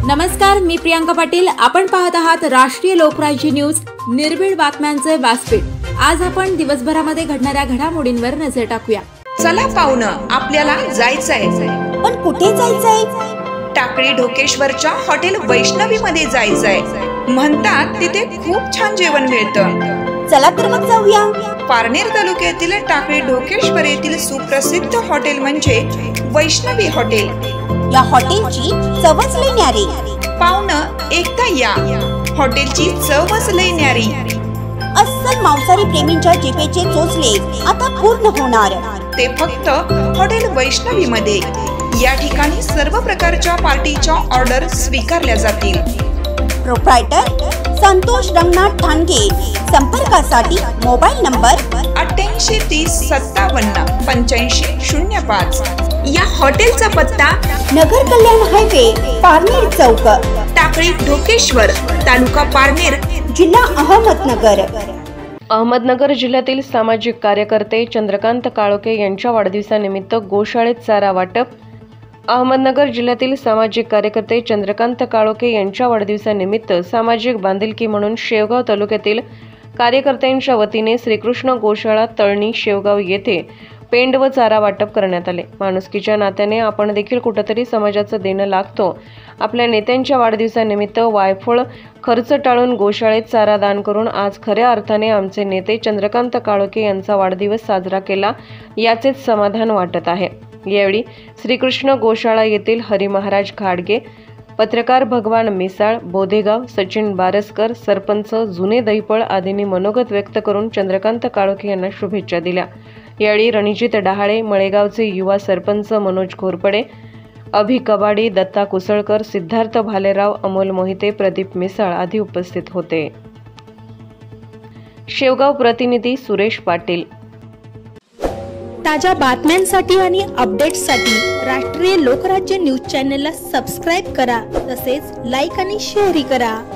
नमस्कार, मी प्रियांका पाटील। आपण पाहत आहात राष्ट्रीय लोकराज्य न्यूज, निर्भीड बातम्यांचे व्यासपीठ। आज आपण दिवसभरामध्ये घडणाऱ्या घडामोडींवर नजर टाकूया। चला पाहुणं, आपल्याला जायचंय। पण कुठे जायचंय? टाकळी ढोकेश्वरच्या हॉटेल वैष्णवी मध्ये जायचंय। म्हणतात तिथे खूप छान जेवण मिळतं। चला तर मग जाऊया। पारनेर तालुक्यातील टाकळी ढोकेश्वर येथील सुप्रसिद्ध हॉटेल म्हणजे वैष्णवी हॉटेल। या हॉटेलची चवच लई न्यारी। पाहुणं, एकदा या, हॉटेलची चवच लई न्यारी। अस्सल मांसाहारी प्रेमींच्या जिभेचे चोचले आता पूर्ण होणार, ते फक्त हॉटेल वैष्णवी मध्ये। या ठिकाणी सर्व प्रकारच्या पार्टीच्या ऑर्डर स्वीकारल्या जातील। प्रोप्रायटर संतोष रंगनाथ ठाणगे। संपर्कासाठी मोबाईल नंबर 8830578505। या हॉटेलचा पत्ता नगर कल्याण हायवे, पारनेर चौक, टाकळी ढोकेश्वर, तालुका पारनेर, जिल्हा अहमदनगर। अहमदनगर जिल्ह्यातील सामाजिक कार्यकर्ते चंद्रकांत काळोखे यांच्या वाढदिवसानिमित्त गोशाळेत चारा वाटप। अहमदनगर जिल्ह्यातील सामाजिक कार्यकर्ते चंद्रकांत काळोखे यांच्या वाढदिवसानिमित्त सामाजिक बांधिलकी म्हणून शेवगाव तालुक्यातील कार्यकर्त्यांच्या वतीने श्रीकृष्ण गोशाळा तळणी शेवगाव येथे पेंड व चारा वाटप करण्यात आले। माणुसकीच्या नात्याने आपण देखील कुठेतरी समाजाचं देणं लागतो। आपल्या नेत्यांच्या वाढदिवसानिमित्त वायफळ खर्च टाळून गोशाळेत चारा दान करून आज खऱ्या अर्थाने आमचे नेते चंद्रकांत काळोखे यांचा वाढदिवस साजरा केला, याचेच समाधान वाटत आहे। यावेळी श्रीकृष्ण गोशाळा येथील हरिमहाराज घाडगे, पत्रकार भगवान मिसाळ, बोधेगाव, सचिन बारसकर, सरपंच जुने दैपळ आदींनी मनोगत व्यक्त करून चंद्रकांत काळोखे यांना शुभेच्छा दिल्या। यावेळी रणजित डहाळे, मळेगावचे युवा सरपंच मनोज घोरपडे, अभि कबाडी, दत्ता कुसळकर, सिद्धार्थ भालेराव, अमोल मोहिते, प्रदीप मिसाळ आदी उपस्थित होते। शेवगाव प्रतिनिधी सुरेश पाटील। ताज्या बातम्यांसाठी आणि अपडेट्ससाठी राष्ट्रीय लोकराज्य न्यूज चॅनलला सबस्क्राईब करा, तसेच लाईक आणि शेअरही करा।